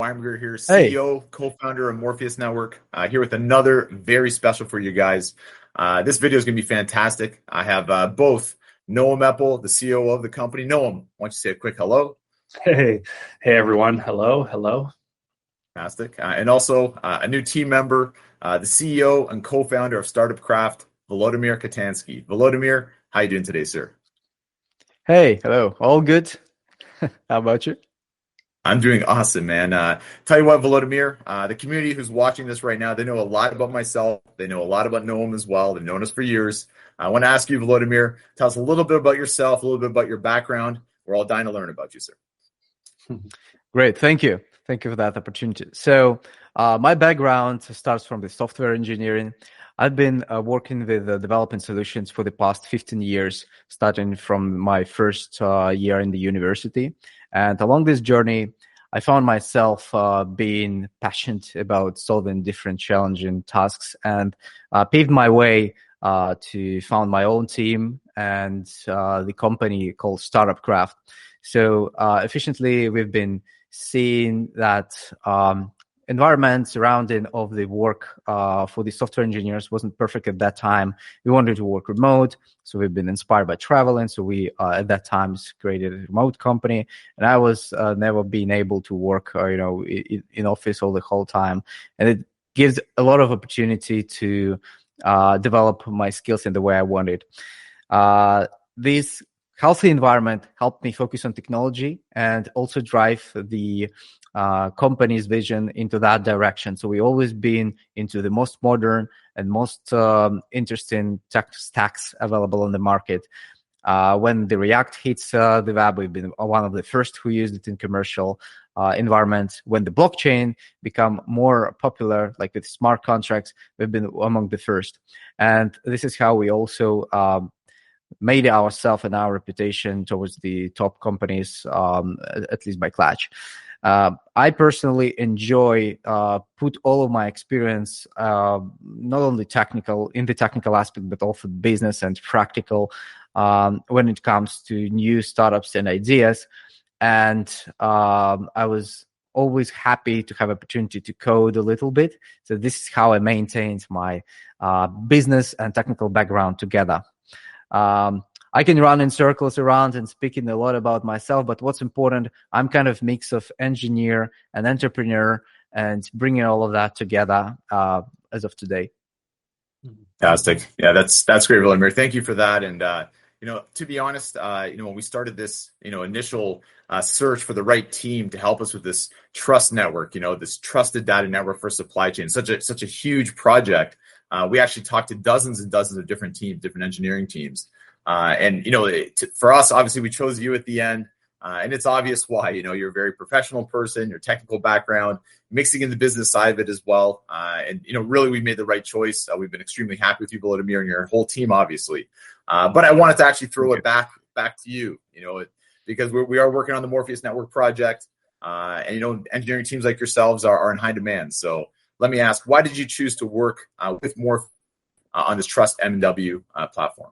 Weinberger here, Hey, CEO, co-founder of Morpheus.Network, here with another very special for you guys. This video is going to be fantastic. I have both Noam Eppel, the CEO of the company. Noam, why don't you say a quick hello? hey, everyone. Hello. Fantastic. And also a new team member, the CEO and co-founder of Startup Craft, Volodymyr Katanskyi. Volodymyr, how are you doing today, sir? Hey, hello. All good? How about you? I'm doing awesome, man. Tell you what, Volodymyr, the community who's watching this right now, they know a lot about myself. They know a lot about Noam as well. They've known us for years. I want to ask you, Volodymyr, tell us a little bit about yourself, a little bit about your background. We're all dying to learn about you, sir. Great. Thank you. Thank you for that opportunity. So my background starts from the software engineering. I've been working with developing solutions for the past 15 years, starting from my first year in the university. And along this journey, I found myself being passionate about solving different challenging tasks and paved my way to found my own team and the company called Startup Craft. So efficiently, we've been seeing that environment surrounding of the work for the software engineers wasn't perfect at that time. We wanted to work remote, so we've been inspired by traveling. So we at that time created a remote company, and I was never being able to work, in office all the whole time, and it gives a lot of opportunity to develop my skills in the way I wanted. This healthy environment helped me focus on technology and also drive the company's vision into that direction. So we always been into the most modern and most interesting tech stacks available on the market. When the React hits the web, we've been one of the first who used it in commercial environments. When the blockchain become more popular, like with smart contracts, we've been among the first. And this is how we also made ourselves and our reputation towards the top companies, at least by Clutch. I personally enjoy put all of my experience, not only technical in the technical aspect, but also business and practical when it comes to new startups and ideas. And I was always happy to have opportunity to code a little bit. So this is how I maintained my business and technical background together. I can run in circles around and speaking a lot about myself, but what's important, I'm kind of mix of engineer and entrepreneur and bringing all of that together as of today. Fantastic. Yeah, that's great, Volodymyr. Thank you for that. And to be honest, when we started this, initial search for the right team to help us with this trust network, this trusted data network for supply chain, such a huge project. We actually talked to dozens and dozens of different teams, different engineering teams. For us, obviously, we chose you at the end. And it's obvious why. You're a very professional person, your technical background, mixing in the business side of it as well. Really, we made the right choice. We've been extremely happy with you, Volodymyr, and your whole team, obviously. But I wanted to actually throw it back to you, because we are working on the Morpheus.Network project. Engineering teams like yourselves are in high demand. So let me ask, why did you choose to work with Morpheus on this TrustMNW platform?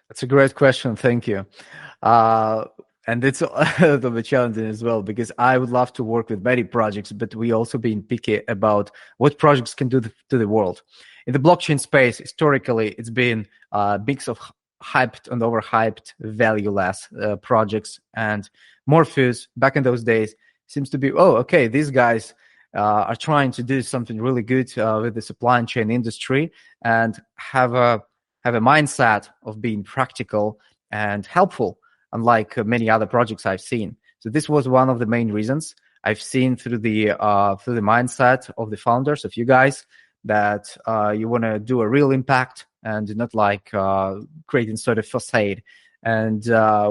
That's a great question. Thank you. And it's a little bit challenging as well, because I would love to work with many projects, but we also being picky about what projects can do to the world. In the blockchain space, historically, it's been a mix of hyped and overhyped, value-less projects. And Morpheus, back in those days, seems to be, these guys are trying to do something really good with the supply chain industry and have a mindset of being practical and helpful, unlike many other projects I've seen. So this was one of the main reasons I've seen through the mindset of the founders, of you guys, that you want to do a real impact and not like creating sort of facade. And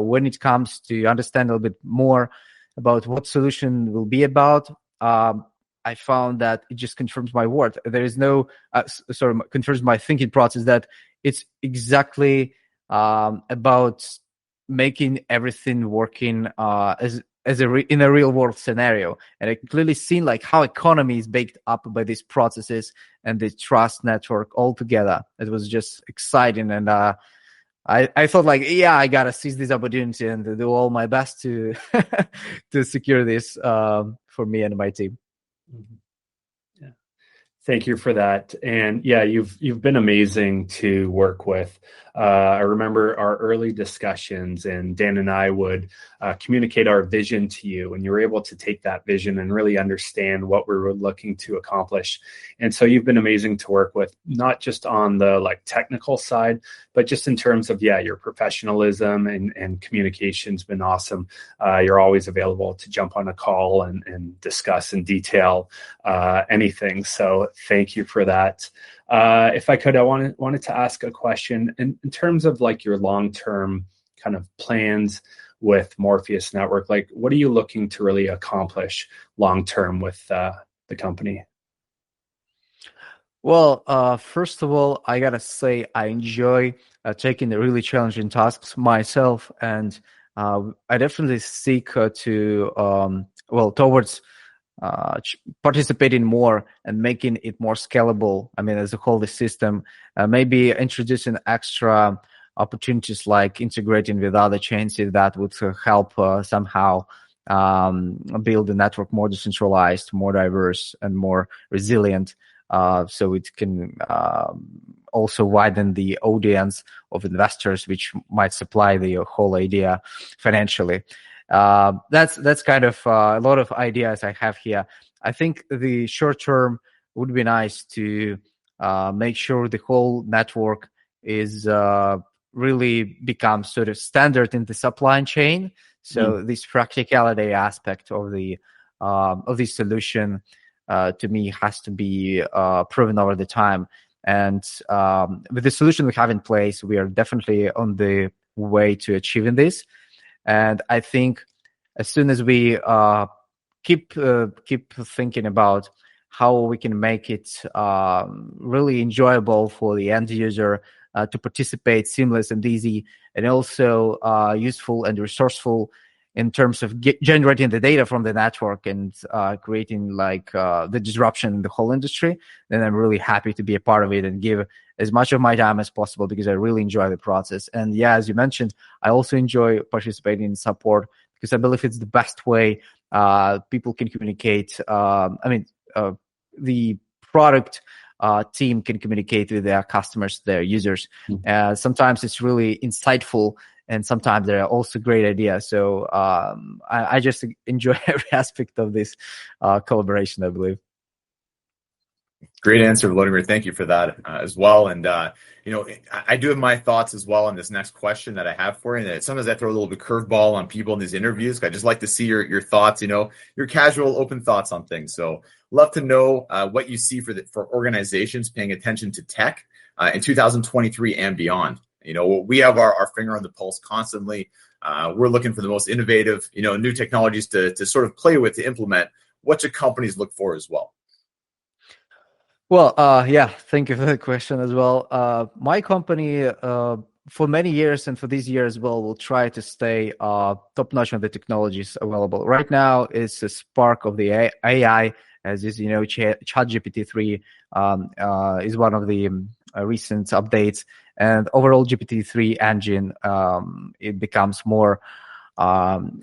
when it comes to understand a little bit more about what solution will be about, I found that it just confirms my word. There is no, confirms my thinking process that it's exactly about making everything working in a real world scenario. And I clearly seen like how economy is baked up by these processes and the trust network all together. It was just exciting. And I thought like, I got to seize this opportunity and do all my best to to secure this for for me and my team. Yeah. Thank you for that. And yeah, you've been amazing to work with. I remember our early discussions, and Dan and I would communicate our vision to you, and you were able to take that vision and really understand what we were looking to accomplish. And so you've been amazing to work with, not just on the technical side, but just in terms of your professionalism and communication's been awesome. You're always available to jump on a call and discuss in detail anything. So thank you for that. If I could, I wanted to ask a question in terms of your long-term kind of plans with Morpheus.Network. What are you looking to really accomplish long-term with the company? Well, first of all, I gotta say I enjoy taking the really challenging tasks myself, and I definitely seek towards participating more and making it more scalable. I mean, as a whole, the system, maybe introducing extra opportunities like integrating with other chains that would help somehow build the network more decentralized, more diverse, and more resilient. So it can also widen the audience of investors, which might supply the whole idea financially. That's kind of a lot of ideas I have here. I think the short term would be nice to make sure the whole network is really becomes sort of standard in the supply chain. So this practicality aspect of the solution to me has to be proven over the time. And with the solution we have in place, we are definitely on the way to achieving this. And I think as soon as we keep thinking about how we can make it really enjoyable for the end user to participate, seamless and easy, and also useful and resourceful in terms of generating the data from the network and creating the disruption in the whole industry, then I'm really happy to be a part of it and give as much of my time as possible because I really enjoy the process. And yeah, as you mentioned, I also enjoy participating in support because I believe it's the best way people can communicate. The product team can communicate with their customers, their users. Sometimes it's really insightful, and sometimes there are also great ideas. So I just enjoy every aspect of this collaboration, I believe. Great answer, Volodymyr. Thank you for that as well. And, I do have my thoughts as well on this next question that I have for you. And sometimes I throw a little bit curveball on people in these interviews. I just like to see your thoughts, your casual, open thoughts on things. So love to know what you see for organizations paying attention to tech in 2023 and beyond. We have our finger on the pulse constantly. We're looking for the most innovative, new technologies to sort of play with, to implement. What should companies look for as well? Well, thank you for the question as well. My company, for many years and for this year as well, will try to stay top-notch on the technologies available. Right now, it's a spark of the AI, as is, ChatGPT 3 is one of the recent updates. And overall GPT-3 engine, it becomes more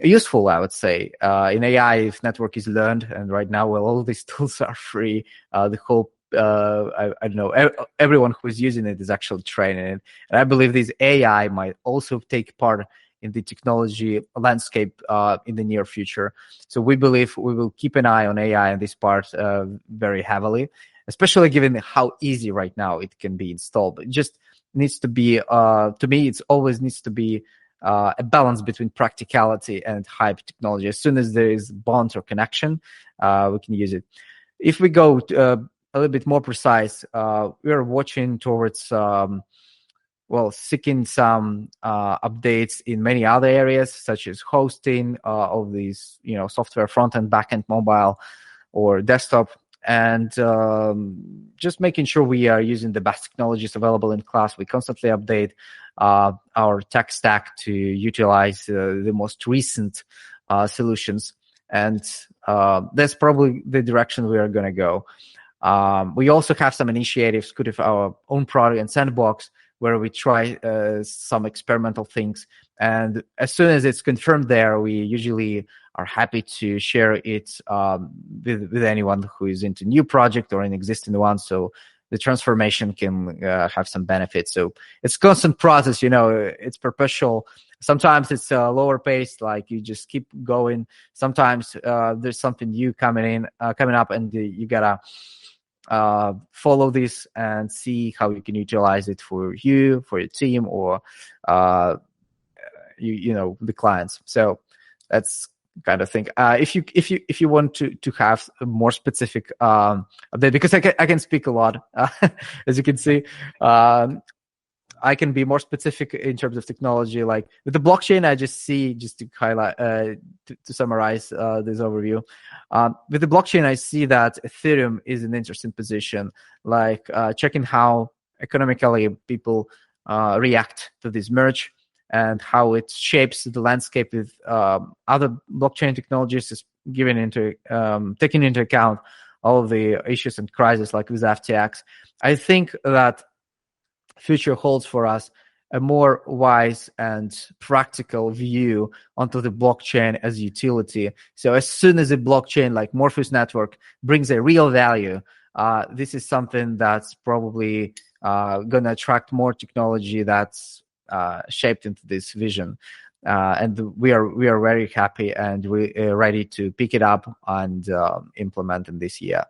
useful, I would say. In AI, if network is learned, and right now, all these tools are free, the whole I don't know, everyone who is using it is actually training it. And I believe this AI might also take part in the technology landscape in the near future. So we believe we will keep an eye on AI in this part very heavily, especially given how easy right now it can be installed. It just needs to be, to me, it always needs to be a balance between practicality and hype technology. As soon as there is bond or connection, we can use it. If we go a little bit more precise, we are watching towards, seeking some updates in many other areas, such as hosting of these, software front-end, back-end, mobile, or desktop, and just making sure we are using the best technologies available in class. We constantly update our tech stack to utilize the most recent solutions, and that's probably the direction we are going to go. We also have some initiatives, could have our own product and sandbox, where we try some experimental things. And as soon as it's confirmed there, we usually are happy to share it with anyone who is into new project or an existing one. So the transformation can have some benefits. So it's a constant process, it's perpetual. Sometimes it's lower paced, like you just keep going. Sometimes there's something new coming up, and you gotta follow this and see how you can utilize it for you, for your team, or the clients. So that's kind of thing. If you want to have a more specific update, because I can speak a lot, as you can see. I can be more specific in terms of technology. Like with the blockchain, I just to highlight, to summarize this overview. With the blockchain, I see that Ethereum is an interesting position, like checking how economically people react to this merge and how it shapes the landscape with other blockchain technologies, is taking into account all of the issues and crises like with FTX. I think that future holds for us a more wise and practical view onto the blockchain as utility. So as soon as a blockchain like Morpheus.Network brings a real value, this is something that's probably going to attract more technology that's shaped into this vision. And we are very happy and we're ready to pick it up and implement in this year.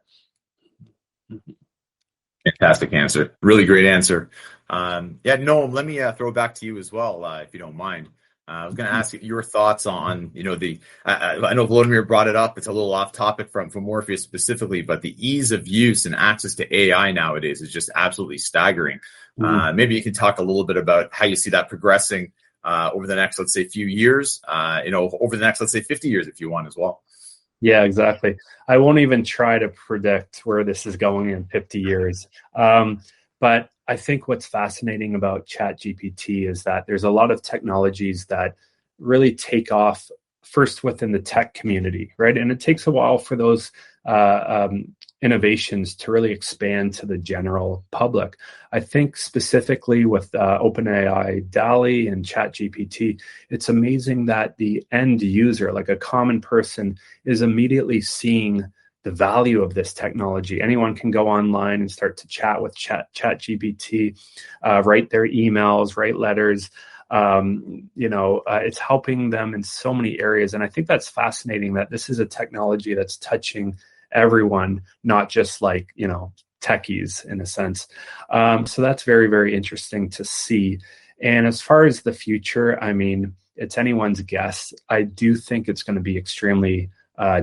Fantastic answer. Really great answer. Noam, let me throw it back to you as well, if you don't mind. I was going to ask your thoughts on, I know Volodymyr brought it up. It's a little off topic from Morpheus specifically, but the ease of use and access to AI nowadays is just absolutely staggering. Maybe you can talk a little bit about how you see that progressing over the next, let's say, few years, over the next, let's say, 50 years, if you want as well. Yeah, exactly. I won't even try to predict where this is going in 50 years. But I think what's fascinating about ChatGPT is that there's a lot of technologies that really take off first within the tech community, right? And it takes a while for those innovations to really expand to the general public. I think specifically with OpenAI, DALL-E, and ChatGPT, it's amazing that the end user, like a common person, is immediately seeing the value of this technology. Anyone can go online and start to chat with ChatGPT, write their emails, write letters. It's helping them in so many areas. And I think that's fascinating that this is a technology that's touching everyone, not just like, techies in a sense. So that's very, very interesting to see. And as far as the future, I mean, it's anyone's guess. I do think it's going to be extremely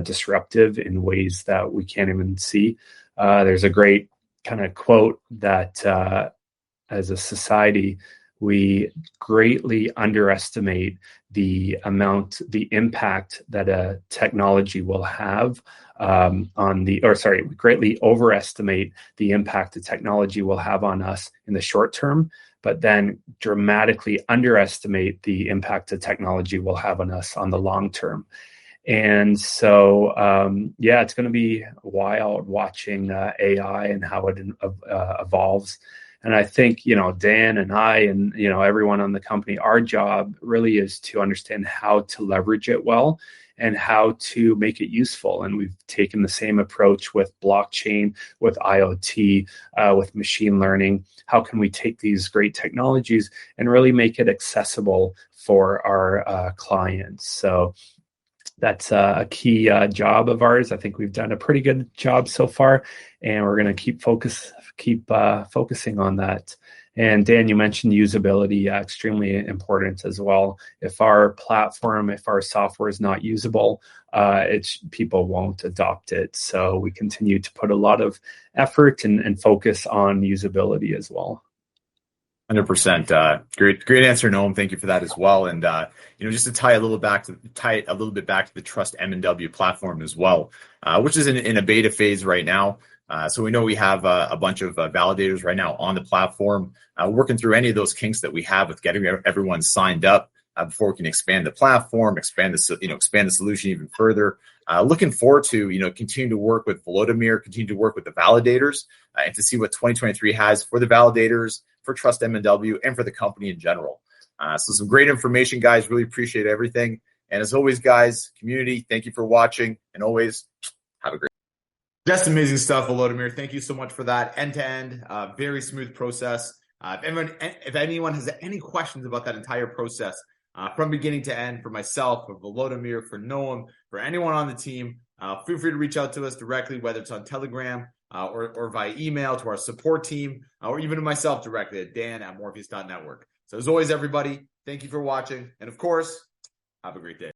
disruptive in ways that we can't even see. There's a great kind of quote that as a society, we greatly underestimate the impact that a technology will have we greatly overestimate the impact the technology will have on us in the short term, but then dramatically underestimate the impact the technology will have on us on the long term. And so, it's going to be wild watching AI and how it evolves. And I think, Dan and I and, everyone on the company, our job really is to understand how to leverage it well and how to make it useful. And we've taken the same approach with blockchain, with IoT, with machine learning. How can we take these great technologies and really make it accessible for our clients? So that's a key job of ours. I think we've done a pretty good job so far, and we're going to keep focusing on that. And Dan, you mentioned usability, extremely important as well. If our software is not usable, people won't adopt it. So we continue to put a lot of effort and focus on usability as well. 100%. Great answer, Noam. Thank you for that as well. And just to tie it a little bit back to the TrustMNW platform as well, which is in a beta phase right now. So we know we have a bunch of validators right now on the platform, working through any of those kinks that we have with getting everyone signed up before we can expand the platform, expand the solution even further. Looking forward to continue to work with Volodymyr, continue to work with the validators, and to see what 2023 has for the validators, for TrustMNW, and for the company in general. So some great information, guys. Really appreciate everything. And as always, guys, community, thank you for watching, and always have a great day. Just amazing stuff, Volodymyr. Thank you so much for that. End-to-end, very smooth process. If anyone has any questions about that entire process, from beginning to end, for myself, for Volodymyr, for Noam, for anyone on the team, feel free to reach out to us directly, whether it's on Telegram or via email to our support team, or even to myself directly at Dan@Morpheus.Network. So as always, everybody, thank you for watching. And of course, have a great day.